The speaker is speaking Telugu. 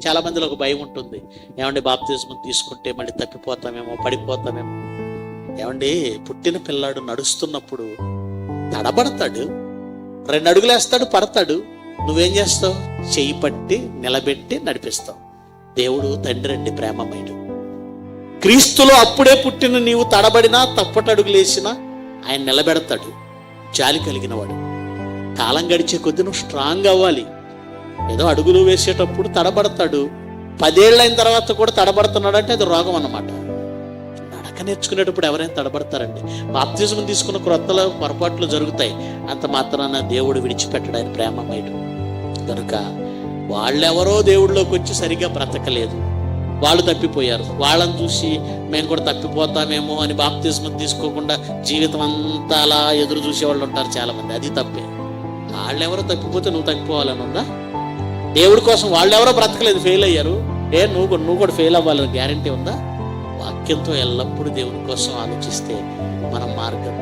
చాలా మందిలో ఒక భయం ఉంటుంది, ఏమండి బాప్తిజం తీసుకుంటే మళ్ళీ తప్పిపోతామేమో, పడిపోతామేమో. ఏమండి, పుట్టిన పిల్లాడు నడుస్తున్నప్పుడు తడబడతాడు, 2 అడుగులు వేస్తాడు, పడతాడు. నువ్వేం చేస్తావు? చెయ్యి పట్టి నిలబెట్టి నడిపిస్తావు. దేవుడు తండ్రి అండి, ప్రేమమయుడు. క్రీస్తులో అప్పుడే పుట్టిన నీవు తడబడినా, తప్పటడుగులేసినా ఆయన నిలబెడతాడు. జాలి కలిగిన వాడు. కాలం గడిచే కొద్ది నువ్వు స్ట్రాంగ్ అవ్వాలి. ఏదో అడుగులు వేసేటప్పుడు తడబడతాడు, 10 ఏళ్ళు అయిన తర్వాత కూడా తడబడుతున్నాడు అంటే అది రోగం అన్నమాట. నడక నేర్చుకునేటప్పుడు ఎవరైనా తడబడతారండి. బాప్తిజం తీసుకున్న క్రొత్తలో పొరపాట్లు జరుగుతాయి, అంత మాత్రాన దేవుడు విడిచిపెట్టడు, ఆయన ప్రేమమయుడు. కనుక వాళ్ళెవరో దేవుడిలోకి వచ్చి సరిగా బ్రతకలేదు, వాళ్ళు తప్పిపోయారు. వాళ్ళని చూసి మేము కూడా తప్పిపోతామేమో అని బాప్తిజం తీసుకోకుండా జీవితం అంతా అలా ఎదురు చూసేవాళ్ళు ఉంటారు చాలామంది. అది తప్పే. వాళ్ళెవరో తప్పిపోతే నువ్వు తప్పిపోవాలని ఉందా? దేవుడి కోసం వాళ్ళెవరో బ్రతకలేదు, ఫెయిల్ అయ్యారు. నువ్వు కూడా ఫెయిల్ అవ్వాలని గ్యారంటీ ఉందా? వాక్యంతో ఎల్లప్పుడూ దేవుని కోసం ఆలోచిస్తే మనం మార్గం